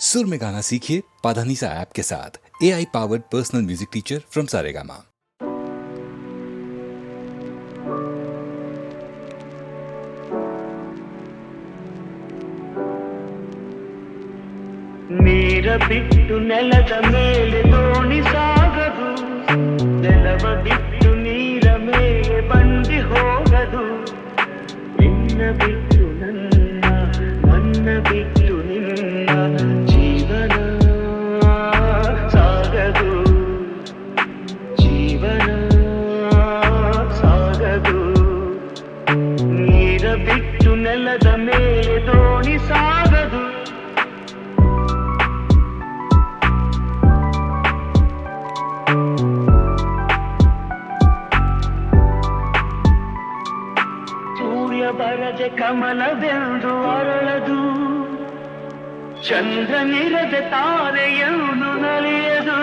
सुर में गाना सीखिए पाधानीसा ऐप के साथ। AI powered personal music teacher from Saregama. ನೀರ ಬಿಟ್ಟು ನೆಲದ ಮೇಲೆ ದೋಣಿ ಸಾಗದು, ನೆಲವ ಬಿಟ್ಟು ನೀರ ಮೇಲೆ ಬಂಡಿ ಹೋಗದು. ನಿನ್ನ ಬಿಟ್ಟು ನನ್ನ, ನನ್ನ ಬಿಟ್ಟು ನಿನ್ನ ಜೀವನ ಸಾಗದು, ಜೀವನ ಸಾಗದು. ನೀರ ಬಿಟ್ಟು ನೆಲದ ಮೇಲೆ ದೋಣಿ ಸಾಗದು. ಬರದೆ ಕಮಲವೆಂದು ಅರಳದು, ಚಂದ್ರನಿರದೆ ತಾರೆಯನ್ನು ನಲಿಯದು.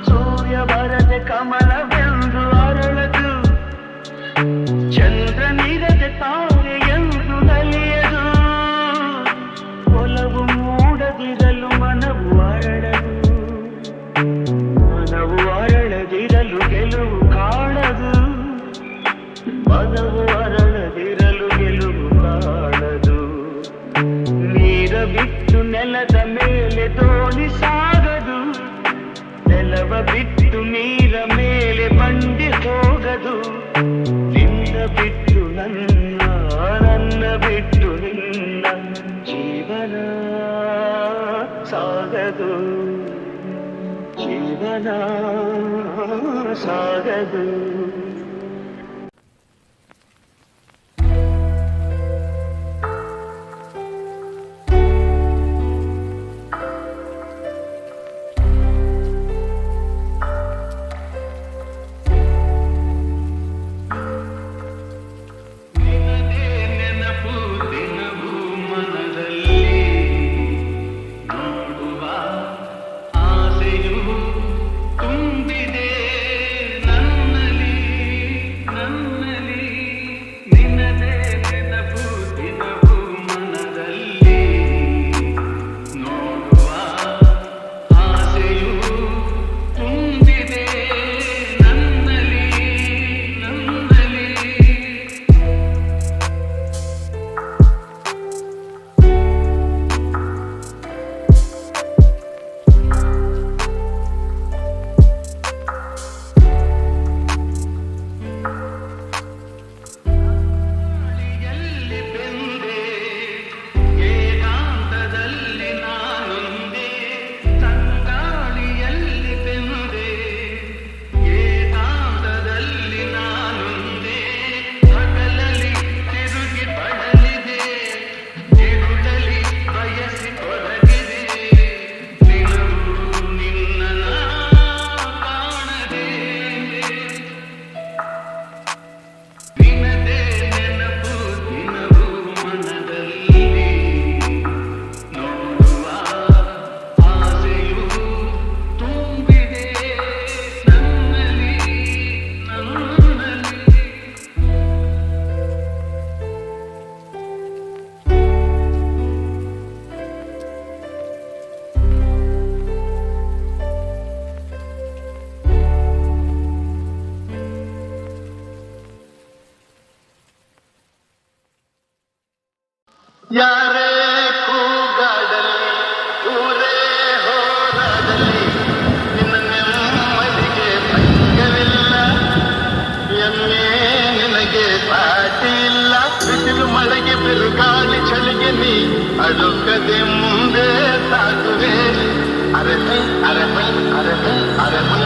ಸೂರ್ಯ ಬರದೆ ಕಮಲವೆಂದು ಅರಳದು, ಚಂದ್ರನಿರದೆ ತಾರೆಯನ್ನು ನಲಿಯದು. ಒಲವು ಮೂಡದಿರಲು ಮನವು ಅರಳದು, ಮನವು ಅರಳದಿರಲು ಗೆಲುವು ಕಾಣದು. ಮನವು ಅರಳದಿರಲು ಗೆಲುವು ಕಾಣದು. ನೀರ ಬಿಟ್ಟು ನೆಲದ ಮೇಲೆ ದೋಣಿ ಸಾಗದು, ನೆಲವ ಬಿಟ್ಟು ನೀರ ಮೇಲೆ ಬಂಡಿ ಹೋಗದು. ನಿನ್ನ ಬಿಟ್ಟು ನನ್ನ, ನನ್ನ ಬಿಟ್ಟು ನಿನ್ನ ಜೀವನ ಸಾಗದು, ಜೀವನ ಸಾಗದು. ಯಾರೇ ಕೂಗಾಡಲಿ, ಊರೇ ಹೋರಾಡಲಿ, ನಿನ್ನ ನೆಮ್ಮದಿಗೆ ಭಂಗವಿಲ್ಲ. ಎಮ್ಮೆ ನಿನಗೆ ಸಾಟಿ ಇಲ್ಲ. ಬಿಸಿಲು ಮಳೆಗೆ ಬಿರುಗಾಳಿ ಚಳಿಗೆ ನೀ ಅಡುಕದೆ ಮುಂದೆ ಸಾಗುವೆ. ಅರೆಮೈ ಅರೆಮೈ ಅರೆಮೈ ಅರೆಮೈ.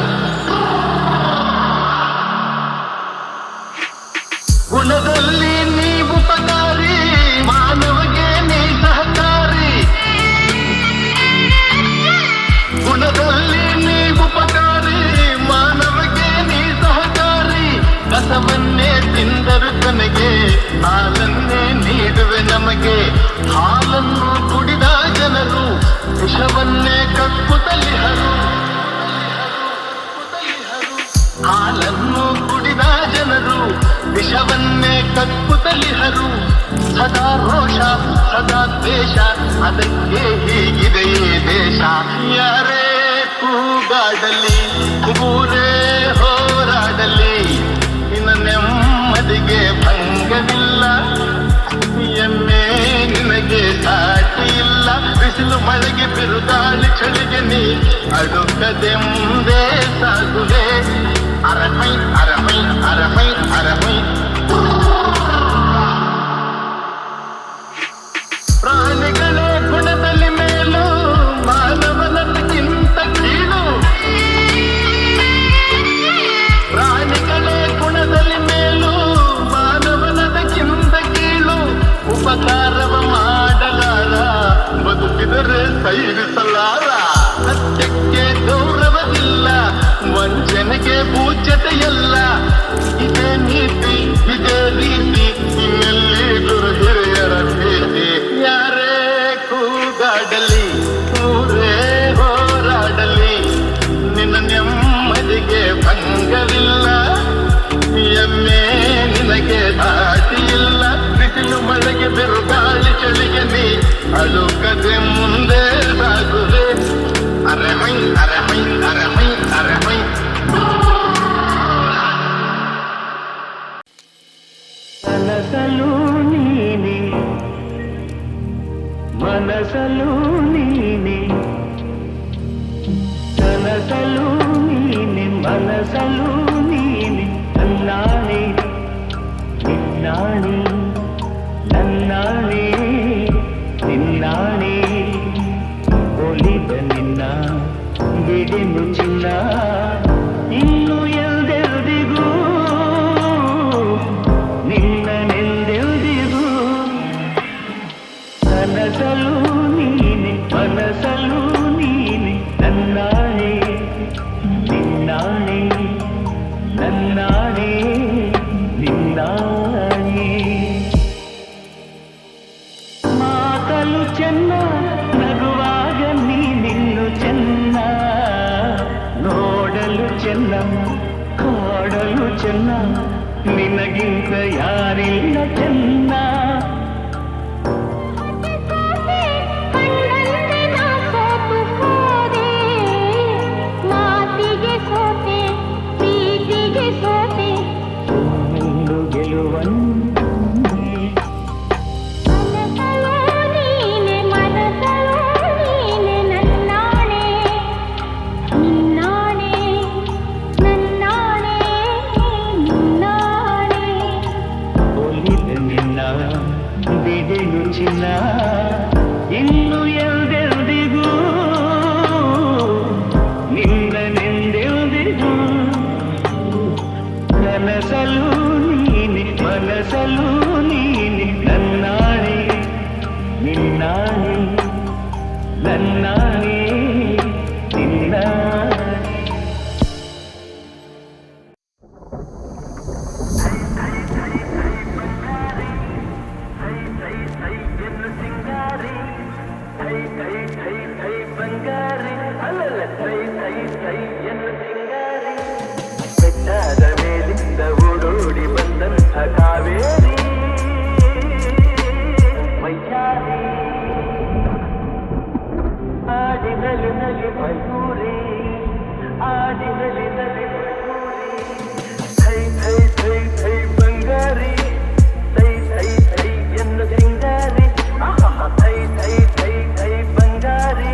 ಗುಣದಲ್ಲಿ ನೀ ಉಪಕಾರಿ, ಮಾನವಗೆ ನೀ ಸಹಕಾರಿ. ಗುಣದಲ್ಲಿ ನೀ ಉಪಕಾರಿ, ಮಾನವಗೆ ನೀ ಸಹಕಾರಿ. ಕಸವನ್ನೇ ತಿಂದರು ಕೊನೆಗೆ ಹಾಲನ್ನೇ ನೀಡುವೆ ನಮಗೆ. ಹಾಲನ್ನು ಕುಡಿದ ಜನರು ವಿಷವನ್ನೇ ಕಕ್ಕುತ್ತಲಿಹರು. ಹಾಲನ್ನು ಕುಡಿದ ಜನರು ವಿಷವನ್ನೇ ಕಕ್ಕುತ್ತಲಿಹರು. ಸದಾ ರೋಷ ಸದಾ ದ್ವೇಷ ಅದಕ್ಕೆ ಹೀಗಿದೆಯೇ ದೇಶ. ಯಾರೇ ಕೂಗಾಡಲಿ ಊರೇ ಹೋರಾಡಲಿ ನಿನ್ನ ನೆಮ್ಮದಿಗೆ ಭಂಗವಿಲ್ಲ. ಎಮ್ಮೆ ನಿನಗೆ ಸಾಟಿ ಇಲ್ಲ. ಬಿಸಿಲು ಮಳೆಗೆ ಬಿರುಗಾಳಿ ಚಳಿಗೆ ನೀ ಅಡುಕದೆ ಮುಂದೆ ಸಾಗುವೆ. ಅರಮೈ ಅರಮೈ ಅರಮೈ ಅರಮೈ. ಪ್ರಾಣಿಗಳೇ ಗುಣದಲ್ಲಿ ಮೇಲು ಮಾನವನಕ್ಕಿಂತ ಕೀಳು. ಪ್ರಾಣಿಗಳೇ ಗುಣದಲ್ಲಿ ಮೇಲು ಮಾನವನದಕ್ಕಿಂತ ಕೀಳು. ಉಪಕಾರವ ಮಾಡಲಾರ ಬದುಕಿದರೆ ಸೈರಿಸಲಾರ. ಸತ್ಯಕ್ಕೆ ಗೌರವವಿಲ್ಲ ವಂಚನೆಗೆ ಪೂಜ್ಯತೆಯಲ್ಲ. ಇದೇ ನೀತಿ ಇದೇ ರೀತಿ ಇನ್ನೆಲ್ಲಿ ಗುರು ಹಿರಿಯರ ಭೇಟಿ. ಯಾರೇ ಕೂಗಾಡಲಿ ಊರೇ ಹೋರಾಡಲಿ ನಿನ್ನ ನೆಮ್ಮದಿಗೆ ಭಂಗವಿಲ್ಲ. ಎಮ್ಮೆ ನಿನಗೆ ದಾಟಿ ಇಲ್ಲ. ಬಿಸಿಲು ಮಳೆಗೆ ಬಿರುಗಾಳಿ ಚಳಿಗೆ ನೀ ಅಳುಕದೆ ಮುಂದೆ ಸಾಗುವೆ. ಅರಮೈ ಅರಮೈ ಅರಮೈ ಅರಮೈ. ಮನಸಲು ನೀನೆ ಮನಸಲು ನೀನೆ ಕನಸಲು ನೀನೆ ಮನಸಲು ನೀನೆ. ನನ್ನಾಣೆ ನಿನ್ನಾಣೆ ನನ್ನಾಣೆ ನಿನ್ನಾಣೆ. ಒಲಿದ ನಿನ್ನ ಬಿಡೆನು ಚಿನ್ನ ಇನ್ನು ಎಲ್ದೆಲ್ದಿಗೂ ನಿನ್ನನೆಂದೆಲ್ದಿಗೂ. ಕನಸಲು ನೀನೆ ಮನಸಲು ನೀನೆ ನನ್ನಾಣೆ ನಿನ್ನಾಣೆ ನನ್ನಾಣೆ ನಿನ್ನಾಣೆ. ಮಾತಲು ಚೆನ್ನ ನಗುವಾಗ ನೀನಿನ್ನು ಚೆನ್ನ. ನೋಡಲು ಚೆನ್ನ ಕಾಡಲು ಚೆನ್ನ ನಿನಗಿಂತ ಯಾರಿಲ್ಲ ಚೆನ್ನ. ಇನ್ನು ಎಲ್ದೆಲ್ದಿಗೂ ನಿನ್ನನೆಂದೆಲ್ದಿಗೂ. ಕನಸಲು ನೀನೆ ಮನಸಲು ನೀನೆ ನನ್ನಾಣೆ ನಿನ್ನಾಣೆ ನನ್ನಾಣೆ ನಿನ್ನಾಣೆ. ಬೆಟ್ಟದ ಮೇಲಿಂದ ಓಡೋಡಿ ಬಂದಂಥ ಕಾವೇರಿ ವೈಚಾರಿ. ಆಡಿನಲಿ ನಲಿ ಮಯೂರಿ ಆಡಿನಲಿ ನಲಿ ಮಯೂರಿ. ಥೈ ಥೈ ಥೈ ಥೈ ಬಂಗಾರಿ ಥೈ ಥೈ ಥೈ ಎನ್ನು ಸಿಂಗಾರಿ. ಥೈ ಥೈ ಥೈ ಥೈ ಬಂಗಾರಿ.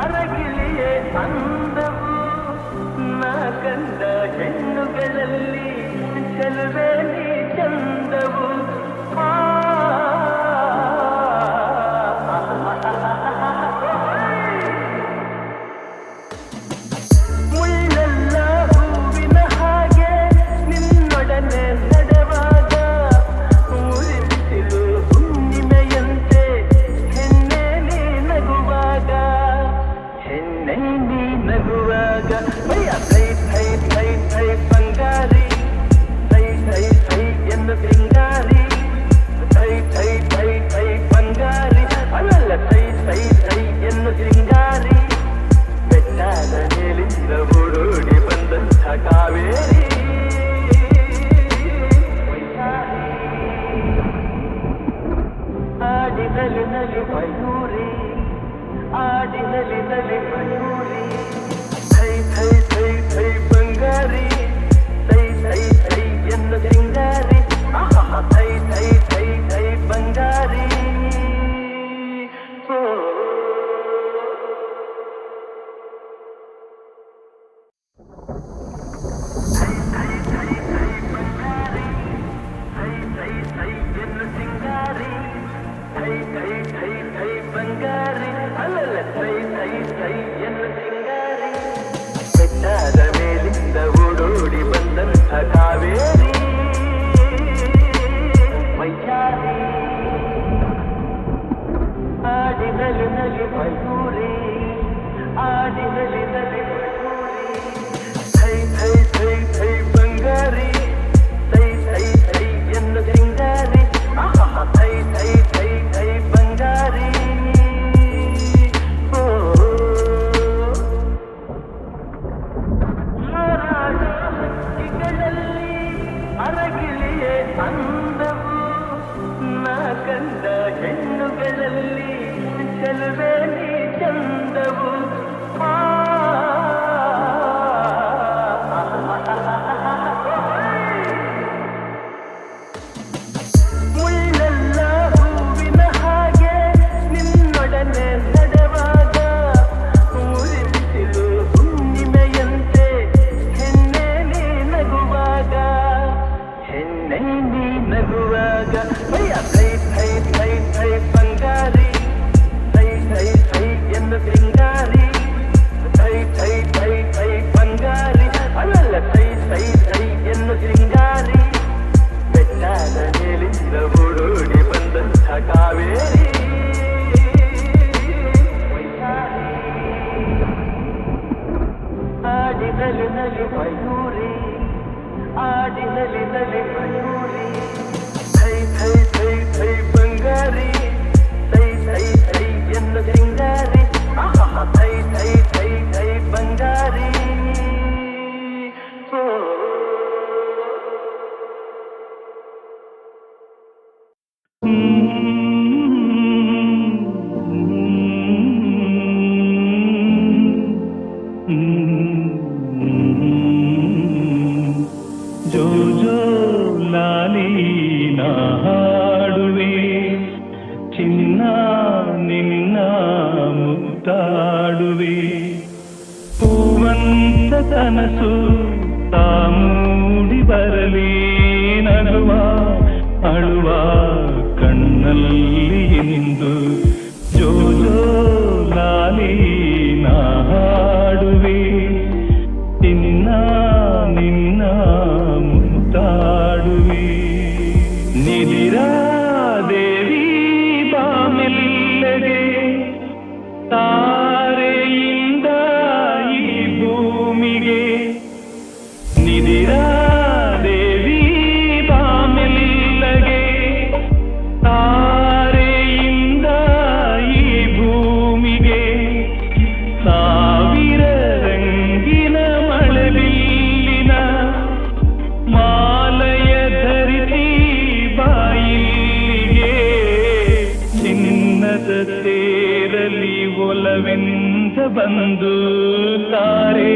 ಅರಗಿಲಿಯೇ ಅಂದವು ನಾ ಕಂಡ ಹೆಣ್ಣುಗಳಲ್ಲಿ ಚೆಲುವೆ ನೀ ಚಂದವು. ಮುಳ್ಳೆಲ್ಲ ಹೂವಿನ ಹಾಗೆ ನಿನ್ನೊಡನೆ ನಡೆವಾಗ ಊರಿ ಬಿಸಿಲು ಹುಣ್ಣಿಮೆಯಂತೆ ಹೆಣ್ಣೆ ನೀ ನಗುವಾಗ ಹೆಣ್ಣೆ ನೀ ನಗುವಾಗ. ಥೈ ಥೈ ಥೈ ಥೈ ಭಯ ಥೈ ಥೈ ಥೈ ಥೈ ಬಂಗಾರಿ ಥೈ ಥೈ ಥೈ ಎಂದು ಸಿಂಗಾರಿ ಥೈ ಥೈ ಥೈ ಥೈ ಬಂಗಾರಿ ಅಲ್ಲಲ್ಲ ಥೈ ಥೈ ಥೈ ಎಂದು ಸಿಂಗಾರಿ ಬೆಟ್ಟಾದ ಮೇಲಿಂದ ಓಡೋಡಿ ಬಂದಂಥ ಕಾವೇರಿ ಆಡಿನಲಿ ನಲಿ ಮಯೂರಿ ಆಡಿನಲಿ ನಲಿ ಮಯೂರಿ ಥೈ ಥೈ ಥೈ ಥೈ ಬಂಗಾರಿ ಥೈ ಥೈ ಥೈ ಎಂದು ಸಿಂಗಾರಿ ಥೈ ಥೈ ಥೈ ಥೈ ಬಂಗಾರಿ ಜೋ ಜೋ ಲಾಲಿ ನಾ ಹಾಡುವೆ ಚಿನ್ನ ನಿನ್ನ ಮುತ್ತಾಡುವೆ ಹೂವಂತ ಕನಸು ತಾಮೂಡಿ ಬರಲಿ ನಗುವ ಅಳುವ ಕಣ್ಣಲ್ಲಿ ನಿಂದು ಜೋ ಜೋ ಲಾಲಿ ನಾ ಹಾಡುವೆ ಚಿನ್ನ ನಿನ್ನ ಮುತ್ತಾಡುವೆ ನಿದಿರಾ ದೇವಿ ಬಾಮೆಲ್ಲಗೆ ತಾರೆಯಿಂದ ಈ ಭೂಮಿಗೆ ನಿದಿರಾ ದೇವಿ ಬಾಮೆಲ್ಲಗೆ ತಾರೆಯಿಂದ ಈ ಭೂಮಿಗೆ ಸಾವಿರ ರಂಗಿನ ಮಳೆಬಿಲ್ಲಿನ ಮಾಲಯ ಧರಿಸಿ ಬಾಯಿಗೆ ಚಿನ್ನದ ತೇರಲಿ ಒಲವೆಂದ ಬಂದು ತಾರೆ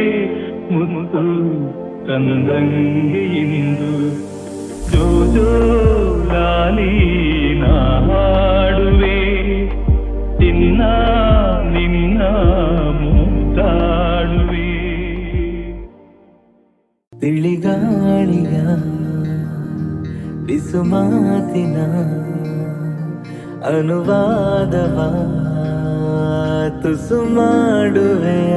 ಮುತ್ತು ತಂದಂಗೆ ಇಂದು ಜೋ ಜೋ ಲಾಲಿ ನಾ ಹಾಡುವೆ ಚಿನ್ನ ನಿನ್ನ ಮುತ್ತಾಡುವೆ ತಿಳಿಗಾಳಿಯ ಬಿಸು ಮಾತಿನ ಅನುವಾದವ ತುಸು ಮಾಡುವೆಯ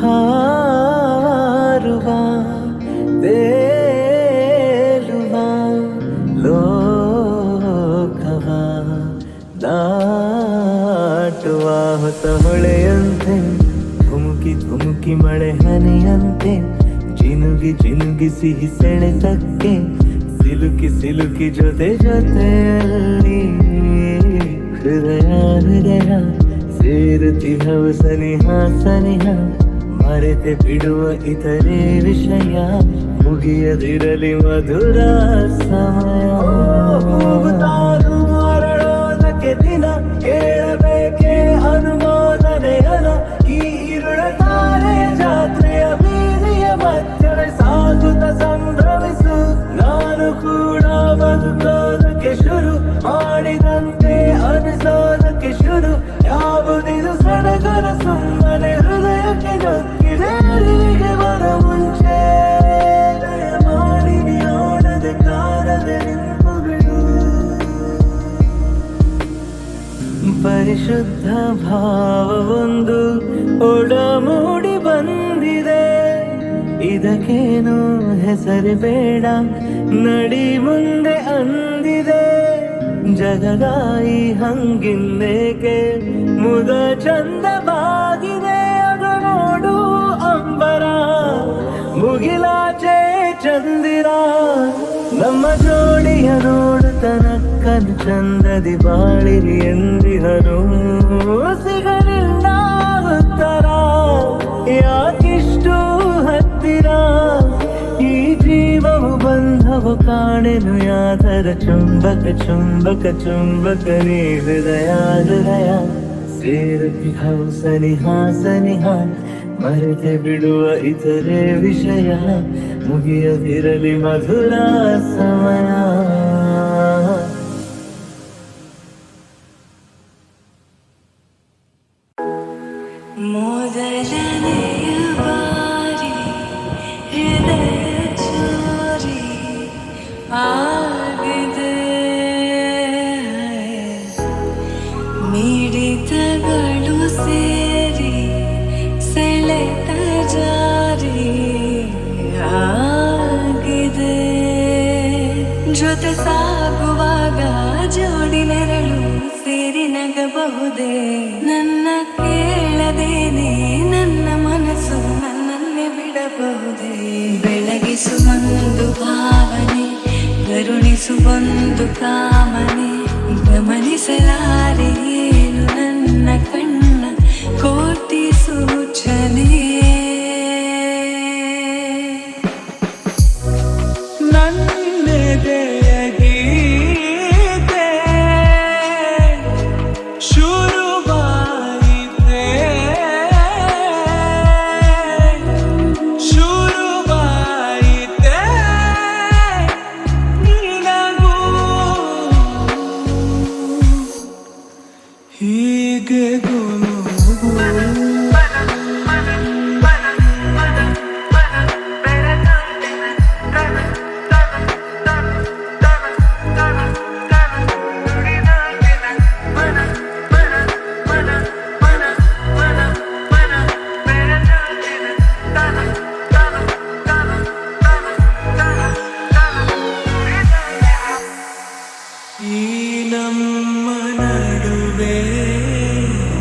ಹಾರುವ ತೇಲುವ ಲೋಕವ ದಾಟುವ ಹೊಸ ಹೊಳೆಯಂತೆ ಧುಮುಕಿ ಧುಮುಕಿ ಮಳೆ ಹನಿಯಂತೆ ಜಿನುಗಿ ಜಿನುಗಿ ಸಿಹಿ ಸೆಳೆತಕ್ಕೆ ಸಿಲುಕಿ ಸಿಲುಕಿ ಜೊತೆ ಜೊತೆಯಲ್ಲಿ ಹೃದಯ ಹೃದಯ ಸೇರುತ್ತಿಹವು ಸನಿಹ ಸನಿಹ ಮರೆತೆ ಬಿಡುವ ಇತರೆ ವಿಷಯ ಮುಗಿಯದಿರಲಿ ಮಧುರ ಸಮಯ ಅರಳೋದಕ್ಕೆ ದಿನ ಕೇಳಬೇಕೆ ಅನುಮೋದನೆಯನ ಈ ಇರುಳ ತಾರೆಯ ಜಾತ್ರೆಯ ಬೀದಿಯ ಮಧ್ಯೆ ಸಾಗುತ್ತ ಸಂಭ್ರಮಿಸು ನಾನು ಕೂಡ ಬದುಕೋದಕ್ಕೆ ಶುರು ಮಾಡಿದಂತೆ ಅನಿಸೋದಕ್ಕೆ ಶುರು ಯಾವುದಿದು ಸಡಗರ ಸುಮ್ಮನೆ ಹೃದಯಕ್ಕೆ ನೊಕ್ಕಿದೆ ಅಲ್ಲಿಗೆ ಬರ ಮುಂಚೆ ದಯ ಮಾಡಿ ನೋಡದೆ ಕಾಣದೆ ನಿಂತುಗಳು ಪರಿಶುದ್ಧ ಭಾವವೊಂದು ಒಡಮೂಡಿ ಬಂದಿದೆ ಇದಕ್ಕೇನು ಹೆಸರು ಬೇಡ ನಡಿ ಮುಂದೆ ಅಂದಿದೆ ಜಗದಾಯಿ ಹಂಗಿನ್ನೇಕೆ ಮುದ ಚಂದವಾಗಿದೆ ಅದು ನೋಡು ಅಂಬರ ಮುಗಿಲಾಚೆ ಚಂದಿರ ನಮ್ಮ ಜೋಡಿಯ ನೋಡು ತನಕ್ಕನು ಚಂದದಿ ಬಾಳಿರಿ ಎಂದಿಹರು ಸಿಗಲಿಲ್ಲ ಉತ್ತರ ಯಾಕಿಷ್ಟು ಹತ್ತಿರ ಈ ಜೀವವು ಬಂಧವು ಕಾಣೆನು ಯಾತರ ಚುಂಬಕ ಚುಂಬಕ ಚುಂಬಕ ನೀ ಹೃದಯ ಹೃದಯ ಸೇರುತ್ತಿಹವು ಸನಿಹ ಸನಿಹ ಮರೆತೆ ಬಿಡುವ ಇತರೆ ವಿಷಯ ಮುಗಿಯದಿರಲಿ ಮಧುರ ಸಮಯ ಮೊದಲನೆಯ ಬಾರಿ ಹೃದಯ ಚೋರಿ ಆ ಜೊತೆ ಸಾಗುವಾಗ ಜೋಡಿ ನೆರಳು ಸೇರಿ ನಗಬಹುದೇ ನನ್ನ ಕೇಳದೇನೆ ನನ್ನ ಮನಸ್ಸು ನನ್ನನ್ನೇ ಬಿಡಬಹುದೇ ಬೆಳಗಿಸುವೊಂದು ಭಾವನೆ ಕರುಣಿಸುವೊಂದು ಕಾಮನೆ ಗಮನಿಸಲಾರೆ ಏನು ನನ್ನ ಕಣ್ಣ ಕೋಟಿ ಸೂಚನೆ ನನ್ನೆದೆಯ ಗೀತೆ ಶುರುವಾಯಿತೆ ಶುರುವಾಯಿತೆ ನಿನಗೂ ಹೀಗೆ ಗುನುಗು ಈ ನಮ್ಮ ನಡುವೆ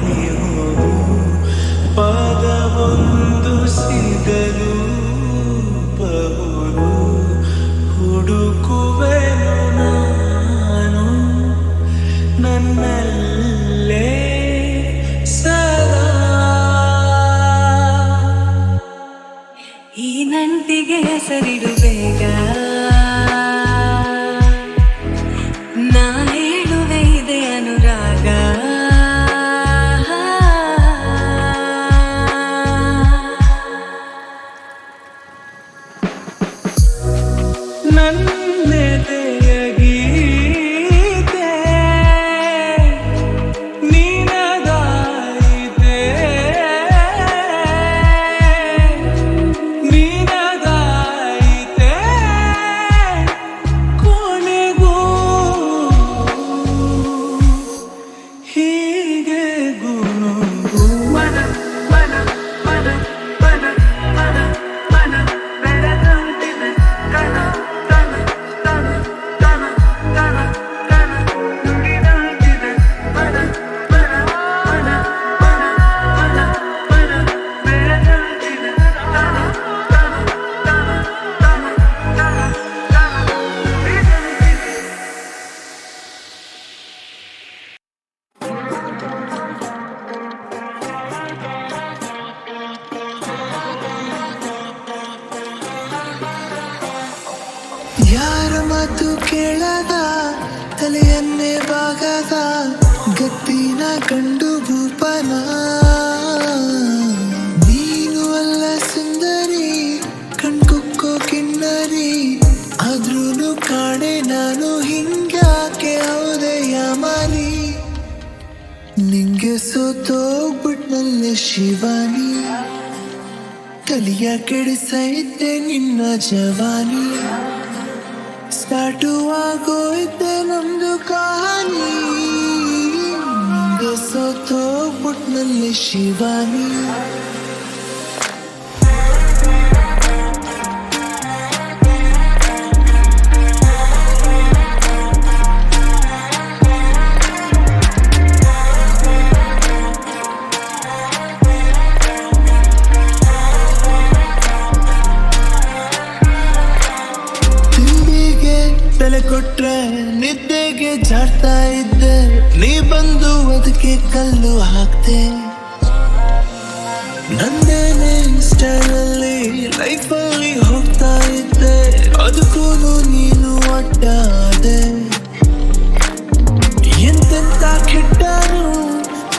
ನೀವು ಪದವೊಂದು ಸಿಗಲು ಬಹುದು ಹುಡುಕುವೆನು ನಾನು ನನ್ನಲ್ಲೇ ಸದಾ ಈ ನಂಟಿಗೆ ಹೆಸರಿಡು ಬೇಗ ನಾ ಹೇಳುವೆ ಇದೆ ಅನುರಾಗ ನನ್ನೆದೆಯ ಗೀತೆ ನಿನಗಾಯಿತೆ ನಿನಗಾಯಿತೆ ಕೊನೆಗೂ ಹೀಗೆ ಗುನುಗು ಮನ ಮನ ಮನ ಮನ ಮನ ಮನ ಬೆಳಗಾಟಿನ ಕಣ ಕಣ ಕಣ ಕಣ ಕಣ ಕಣ ನುಡಿದಾಟಿನ ಮನ ಮನ ಮನ ಮನ ಮನ ಮನ ಬೆಳಗಾಟಿನ ಕಣ ಕಣ ಕಣ ಕಣ ಕಣ ಕಣ ನುಡಿದಾಟಿನ ಯಾರ ಮಾತು ಕೇಳದ ತಲೆಯನ್ನೇ ಬಾಗದ ಗತ್ತಿನ ಕಂಡು ಭೂಪನ ನೀನು ಅಲ್ಲ ಸುಂದರಿ ಕಣ್ಕುಕ್ಕೋ ಕಿನ್ನರಿ ಆದ್ರೂನು ಕಾಣೆ ನಾನು ಹಿಂಗ್ಯಾಕೆ ಹೌದೆ ಯಾಮಾರಿ ನಿಂಗೆ ಸೋತೋಗ್ಬಿಟ್ನಲ್ಲೆ ಶಿವಾನಿ ಕಲಿಯ ಕೆಡಿಸೈತೆ ನಿನ್ನ ಜವಾನಿ ಸ್ಟಾರ್ಟು ಆಗೋಯ್ತೆ ನಮ್ದು ಕಹಾನಿ ನಿಂಗೆ ಸೋತೋಗ್ಬಿಟ್ನಲ್ಲಿ ಶಿವಾನಿ ತಿಂಡಿಗೆ ತಲೆ ಕೊಟ್ರೆ ನಿದ್ದೆಗೆ ಜಾಡ್ತಾ ಇದ್ದೆ ನೀ ಬಂದು ಅದಕ್ಕೆ ಕಲ್ಲು ಹಾಕ್ತೆ ನಂದೇನೆ ಸ್ಟೈಲಲ್ಲಿ ಲೈಫಲ್ಲಿ ಹೋಗ್ತಾ ಇದ್ದೆ ಅದಕ್ಕೂ ನೀನು ಅಡ್ಡಾದೆ ಎಂತೆಂತ ಕೆಟ್ಟನು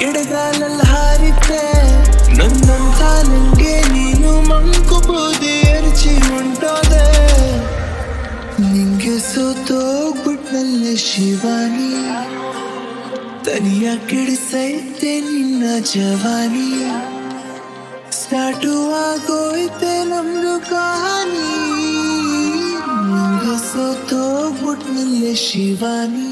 ಎಡಗಾಲಲ್ಲಿ ಹಾರಿದ್ದೆ ನನ್ನಂತ ನಂಗೆ ನೀನು ಮಂಕು ಬೂದಿ ಎರಚಿ ಹೊಂಟೋದೆ ನಿಂಗೆ ಸೋತೋಗ್ಬಿಟ್ನಲ್ಲೆ ಶಿವಾನಿ ತನಿಯ ಕೆಡಿಸೈತೆ ನಿನ್ನ ಜವಾನಿ ಸ್ಟಾರ್ಟು ಆಗೋಯ್ತೆ ನಮ್ದು ಕಹಾನಿ ನಿಂಗೆ ಸೋತೋಗ್ಬಿಟ್ನಲ್ಲೆ ಶಿವಾನಿ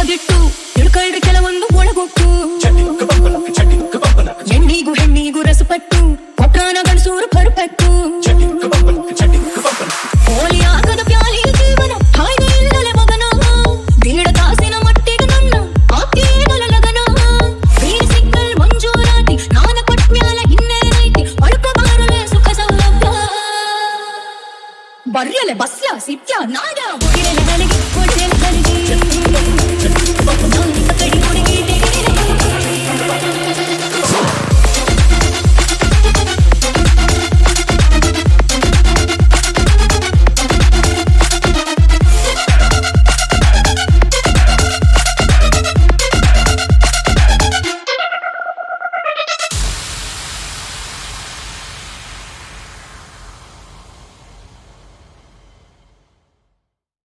ಒಳಗಿಟ್ಟು ತಿಳ್ಕೊಳ್ರಿ ಕೆಲವೊಂದು ಒಳಗೊಟ್ಟು ಹೆಣ್ಣಿಗೂ ಹೆಣ್ಣಿಗೂ ರಸಪಟ್ಟು ಕೊಟ್ರಾನ ಗಣಸೂರು ಪರ್ಪೆಕ್ಟು ಹೋಲಿ ಆಗದ ಪ್ಯಾಲಿ ಜೀವನ ಹಾಯ್ದೆ ಇಲ್ಲಲೆ ಮಗನ ದೀಡ ತಾಸಿನ ಮಟ್ಟಿಗೆ ನನ್ನ ಆಕೇಗಲ ಲಗನ ಬೀರ್ ಸಿಕ್ಕಲ್ ಮಂಜೂರಾತಿ ನಾನ ಕೊಟ್ಮ್ಯಾಲ ಇನ್ನೇನೈತಿ ಅಳುಕ ಬಾರಲೆ ಸುಖ ಸೌಲಭ್ಯ ಬರ್ಯಲೆ ಬಸ್ಯ ಸಿತ್ಯ ನಾಯ ಹೋಗಿರಲೆ ನನಗೆ